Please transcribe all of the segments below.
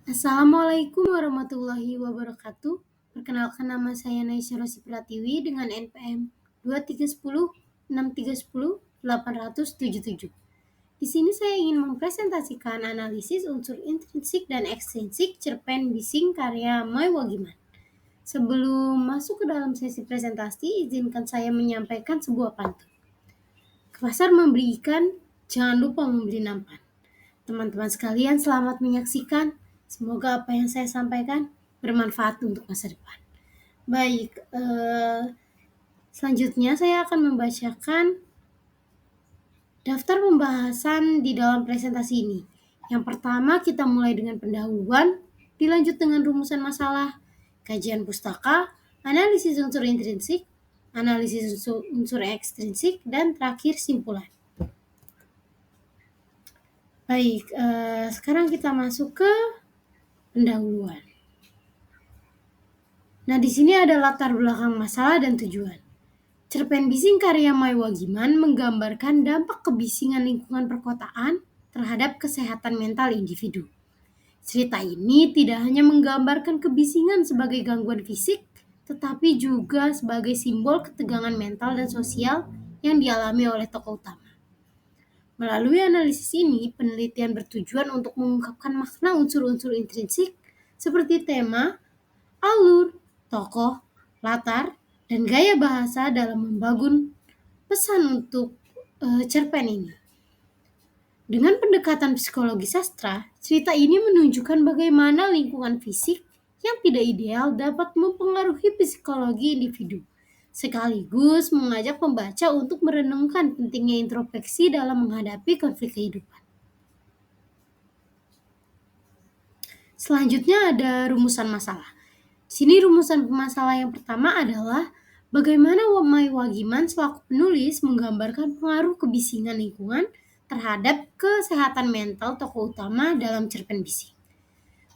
Assalamualaikum warahmatullahi wabarakatuh. Perkenalkan, nama saya Naisya Rosi Pratiwi dengan NPM 23106310 Di sini saya ingin mempresentasikan analisis unsur intrinsik dan ekstrinsik cerpen Bising karya Mai Wagiman. Sebelum masuk ke dalam sesi presentasi, izinkan saya menyampaikan sebuah pantun. Ke pasar membeli ikan, jangan lupa membeli nampan. Teman-teman sekalian, selamat menyaksikan. Semoga apa yang saya sampaikan bermanfaat untuk masa depan. Baik, selanjutnya saya akan membacakan daftar pembahasan di dalam presentasi ini. Yang pertama, kita mulai dengan pendahuluan, dilanjut dengan rumusan masalah, kajian pustaka, analisis unsur intrinsik, analisis unsur ekstrinsik, dan terakhir simpulan. Baik, sekarang kita masuk ke pendahuluan. Nah, di sini ada latar belakang masalah dan tujuan. Cerpen Bising karya Mai Wagiman menggambarkan dampak kebisingan lingkungan perkotaan terhadap kesehatan mental individu. Cerita ini tidak hanya menggambarkan kebisingan sebagai gangguan fisik, tetapi juga sebagai simbol ketegangan mental dan sosial yang dialami oleh tokoh utama. Melalui analisis ini, penelitian bertujuan untuk mengungkapkan makna unsur-unsur intrinsik seperti tema, alur, tokoh, latar, dan gaya bahasa dalam membangun pesan untuk cerpen ini. Dengan pendekatan psikologi sastra, cerita ini menunjukkan bagaimana lingkungan fisik yang tidak ideal dapat mempengaruhi psikologi individu, sekaligus mengajak pembaca untuk merenungkan pentingnya introspeksi dalam menghadapi konflik kehidupan. Selanjutnya ada rumusan masalah. Di sini rumusan masalah yang pertama adalah bagaimana Mai Wagiman selaku penulis menggambarkan pengaruh kebisingan lingkungan terhadap kesehatan mental tokoh utama dalam cerpen Bising.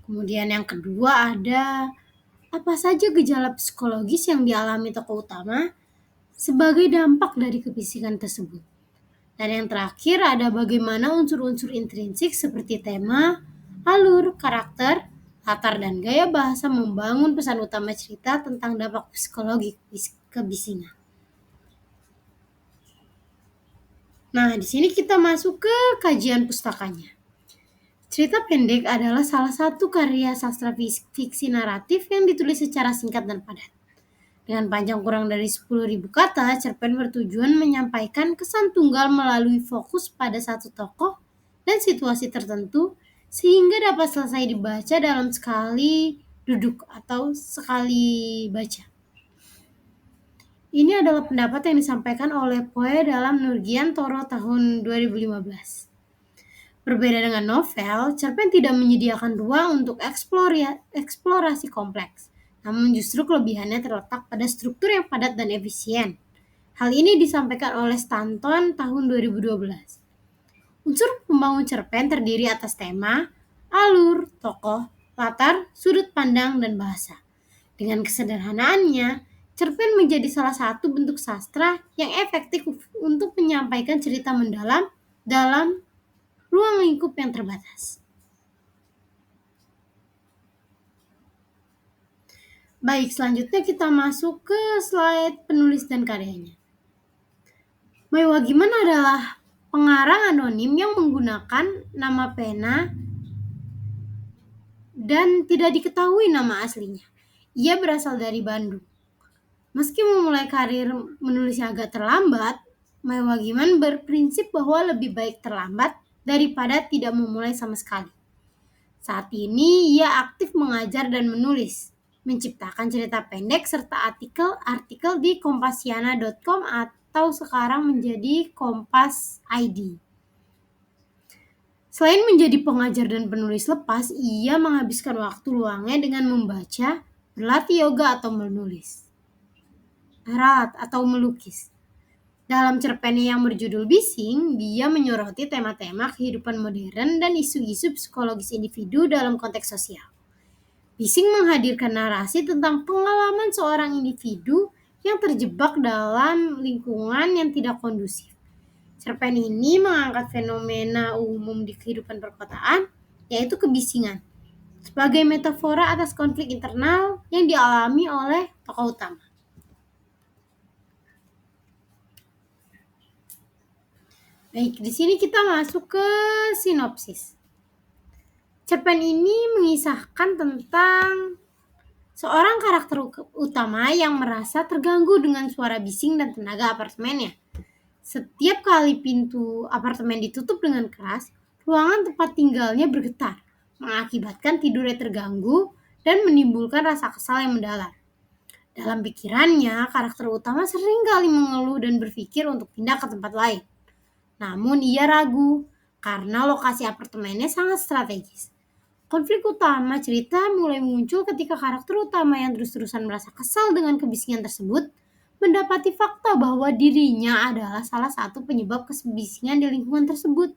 Kemudian yang kedua ada apa saja gejala psikologis yang dialami tokoh utama sebagai dampak dari kebisingan tersebut. Dan yang terakhir ada bagaimana unsur-unsur intrinsik seperti tema, alur, karakter, latar, dan gaya bahasa membangun pesan utama cerita tentang dampak psikologi kebisingan. Nah, di sini kita masuk ke kajian pustakanya. Cerita pendek adalah salah satu karya sastra fiksi naratif yang ditulis secara singkat dan padat. Dengan panjang kurang dari 10.000 kata, cerpen bertujuan menyampaikan kesan tunggal melalui fokus pada satu tokoh dan situasi tertentu sehingga dapat selesai dibaca dalam sekali duduk atau sekali baca. Ini adalah pendapat yang disampaikan oleh Poe dalam Nurgian Toro tahun 2015. Berbeda dengan novel, cerpen tidak menyediakan ruang untuk eksplorasi kompleks. Namun justru kelebihannya terletak pada struktur yang padat dan efisien. Hal ini disampaikan oleh Stanton tahun 2012. Unsur pembangun cerpen terdiri atas tema, alur, tokoh, latar, sudut pandang, dan bahasa. Dengan kesederhanaannya, cerpen menjadi salah satu bentuk sastra yang efektif untuk menyampaikan cerita mendalam dalam ruang lingkup yang terbatas. Baik, selanjutnya kita masuk ke slide penulis dan karyanya. Mai Wagiman adalah pengarang anonim yang menggunakan nama pena dan tidak diketahui nama aslinya. Ia berasal dari Bandung. Meski memulai karir menulisnya agak terlambat, Mai Wagiman berprinsip bahwa lebih baik terlambat daripada tidak memulai sama sekali. Saat ini ia aktif mengajar dan menulis, menciptakan cerita pendek serta artikel di kompasiana.com atau sekarang menjadi Kompas ID. Selain menjadi pengajar dan penulis lepas, ia menghabiskan waktu luangnya dengan membaca, berlatih yoga atau menulis, ralat atau melukis. Dalam cerpennya yang berjudul Bising, dia menyoroti tema-tema kehidupan modern dan isu-isu psikologis individu dalam konteks sosial. Bising menghadirkan narasi tentang pengalaman seorang individu yang terjebak dalam lingkungan yang tidak kondusif. Cerpen ini mengangkat fenomena umum di kehidupan perkotaan, yaitu kebisingan. sebagai metafora atas konflik internal yang dialami oleh tokoh utama. Baik, di sini kita masuk ke sinopsis. Cerpen ini mengisahkan tentang seorang karakter utama yang merasa terganggu dengan suara bising dan tenaga apartemennya. Setiap kali pintu apartemen ditutup dengan keras, ruangan tempat tinggalnya bergetar, mengakibatkan tidurnya terganggu dan menimbulkan rasa kesal yang mendalam. Dalam pikirannya, karakter utama sering kali mengeluh dan berpikir untuk pindah ke tempat lain. Namun ia ragu karena lokasi apartemennya sangat strategis. Konflik utama cerita mulai muncul ketika karakter utama yang terus-terusan merasa kesal dengan kebisingan tersebut mendapati fakta bahwa dirinya adalah salah satu penyebab kebisingan di lingkungan tersebut.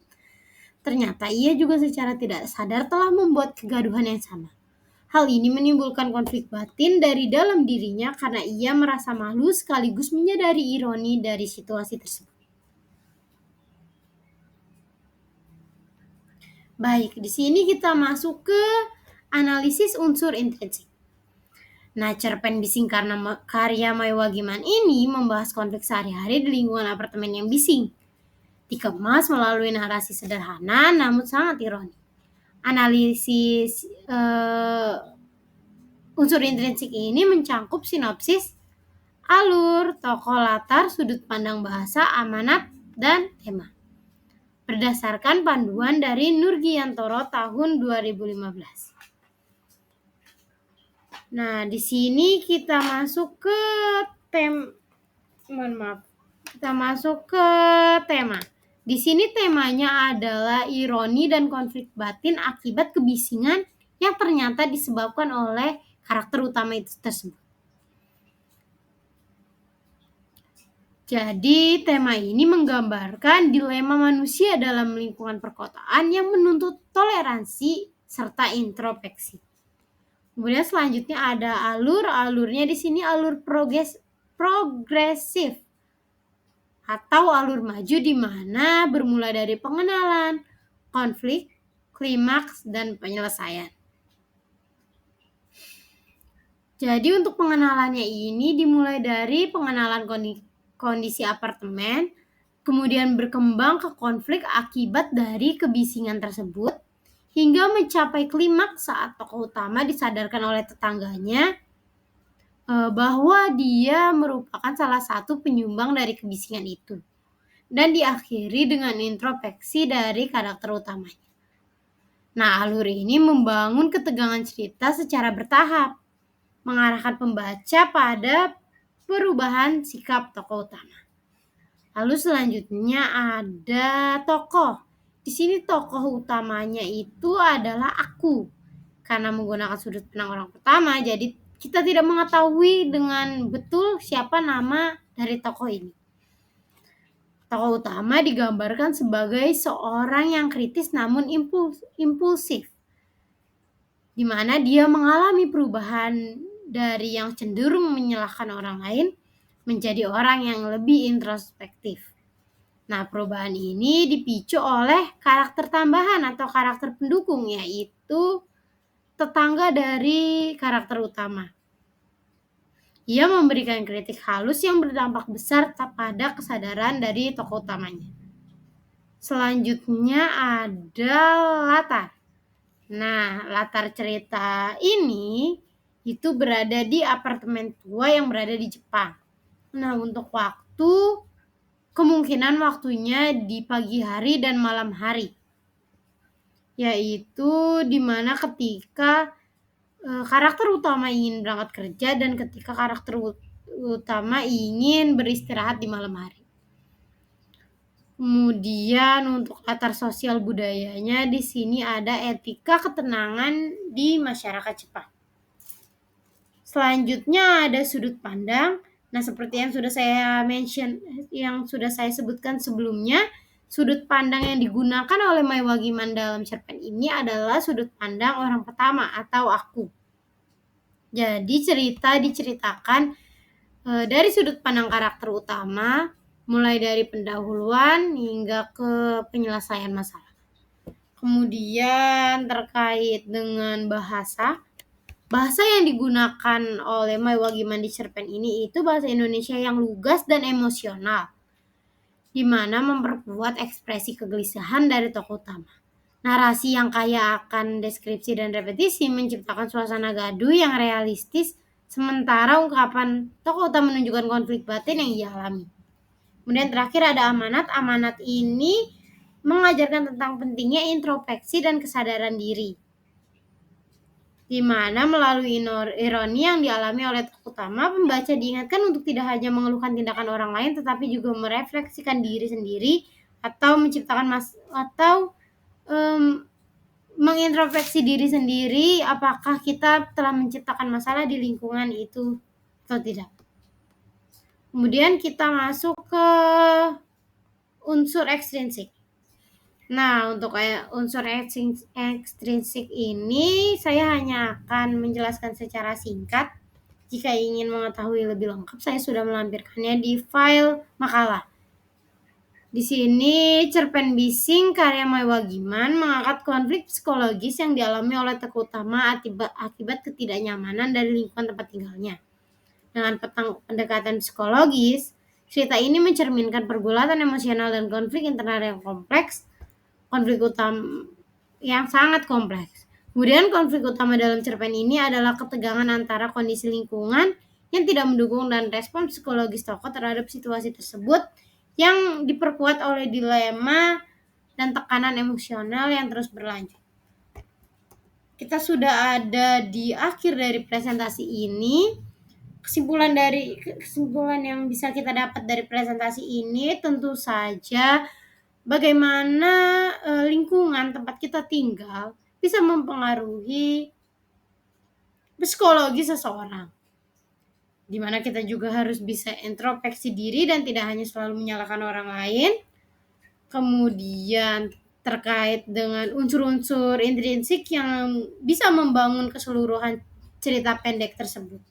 Ternyata ia juga secara tidak sadar telah membuat kegaduhan yang sama. Hal ini menimbulkan konflik batin dari dalam dirinya karena ia merasa malu sekaligus menyadari ironi dari situasi tersebut. Baik, di sini kita masuk ke analisis unsur intrinsik. Nah, cerpen Bising karya Mai Wagiman ini membahas konflik sehari-hari di lingkungan apartemen yang bising. Dikemas melalui narasi sederhana namun sangat ironi. Analisis unsur intrinsik ini mencangkup sinopsis, alur, tokoh latar, sudut pandang bahasa, amanat, dan tema. Berdasarkan panduan dari Nurgiantoro tahun 2015. Nah, di sini kita masuk ke tema. Di sini temanya adalah ironi dan konflik batin akibat kebisingan yang ternyata disebabkan oleh karakter utama itu tersebut. Jadi, tema ini menggambarkan dilema manusia dalam lingkungan perkotaan yang menuntut toleransi serta introspeksi. Kemudian selanjutnya ada alurnya di sini alur progresif atau alur maju di mana bermula dari pengenalan, konflik, klimaks, dan penyelesaian. Jadi untuk pengenalannya ini dimulai dari pengenalan kondisi apartemen, kemudian berkembang ke konflik akibat dari kebisingan tersebut, hingga mencapai klimaks saat tokoh utama disadarkan oleh tetangganya bahwa dia merupakan salah satu penyumbang dari kebisingan itu, dan diakhiri dengan introspeksi dari karakter utamanya. Nah, alur ini membangun ketegangan cerita secara bertahap, mengarahkan pembaca pada perubahan sikap tokoh utama. Lalu selanjutnya ada tokoh. Di sini tokoh utamanya itu adalah aku. Karena menggunakan sudut pandang orang pertama, jadi kita tidak mengetahui dengan betul siapa nama dari tokoh ini. Tokoh utama digambarkan sebagai seorang yang kritis namun impulsif, di mana dia mengalami perubahan dari yang cenderung menyalahkan orang lain menjadi orang yang lebih introspektif. Nah, perubahan ini dipicu oleh karakter tambahan atau karakter pendukung, yaitu tetangga dari karakter utama. Ia memberikan kritik halus yang berdampak besar pada kesadaran dari tokoh utamanya. Selanjutnya ada latar. Nah, latar cerita ini itu berada di apartemen tua yang berada di Jepang. Nah, untuk waktu, kemungkinan waktunya di pagi hari dan malam hari. Yaitu dimana ketika karakter utama ingin berangkat kerja dan ketika karakter utama ingin beristirahat di malam hari. Kemudian untuk latar sosial budayanya di sini ada etika ketenangan di masyarakat Jepang. Selanjutnya ada sudut pandang. Nah, seperti yang sudah saya sebutkan sebelumnya, sudut pandang yang digunakan oleh Mai Wagiman dalam cerpen ini adalah sudut pandang orang pertama atau aku. Jadi cerita diceritakan dari sudut pandang karakter utama, mulai dari pendahuluan hingga ke penyelesaian masalah. Kemudian terkait dengan bahasa yang digunakan oleh Mai Wagiman di cerpen ini itu bahasa Indonesia yang lugas dan emosional, di mana memperkuat ekspresi kegelisahan dari tokoh utama. Narasi yang kaya akan deskripsi dan repetisi menciptakan suasana gaduh yang realistis, sementara ungkapan tokoh utama menunjukkan konflik batin yang ia alami. Kemudian terakhir ada amanat. Amanat ini mengajarkan tentang pentingnya introspeksi dan kesadaran diri, di mana melalui ironi yang dialami oleh tokoh utama, pembaca diingatkan untuk tidak hanya mengeluhkan tindakan orang lain, tetapi juga merefleksikan diri sendiri atau menciptakan mengintrospeksi diri sendiri, apakah kita telah menciptakan masalah di lingkungan itu atau tidak. Kemudian kita masuk ke unsur ekstrinsik. Nah, untuk unsur ekstrinsik ini saya hanya akan menjelaskan secara singkat. Jika ingin mengetahui lebih lengkap, saya sudah melampirkannya di file makalah. Di sini cerpen Bising karya Mai Wagiman mengangkat konflik psikologis yang dialami oleh tokoh utama akibat ketidaknyamanan dari lingkungan tempat tinggalnya. Dengan pendekatan psikologis, cerita ini mencerminkan pergulatan emosional dan konflik internal yang kompleks, konflik utama yang sangat kompleks. Kemudian konflik utama dalam cerpen ini adalah ketegangan antara kondisi lingkungan yang tidak mendukung dan respon psikologis tokoh terhadap situasi tersebut yang diperkuat oleh dilema dan tekanan emosional yang terus berlanjut. Kita sudah ada di akhir dari presentasi ini. Kesimpulan yang bisa kita dapat dari presentasi ini tentu saja bagaimana lingkungan tempat kita tinggal bisa mempengaruhi psikologi seseorang, di mana kita juga harus bisa introspeksi diri dan tidak hanya selalu menyalahkan orang lain. Kemudian terkait dengan unsur-unsur intrinsik yang bisa membangun keseluruhan cerita pendek tersebut.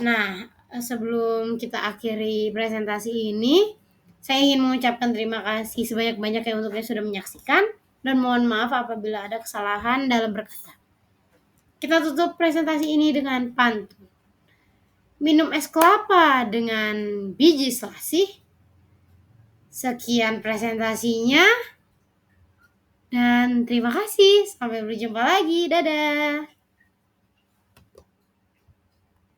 Nah, sebelum kita akhiri presentasi ini, saya ingin mengucapkan terima kasih sebanyak-banyaknya untuk yang sudah menyaksikan, dan mohon maaf apabila ada kesalahan dalam berkata. Kita tutup presentasi ini dengan pantun. Minum es kelapa dengan biji selasih. Sekian presentasinya, dan terima kasih. Sampai berjumpa lagi. Dadah.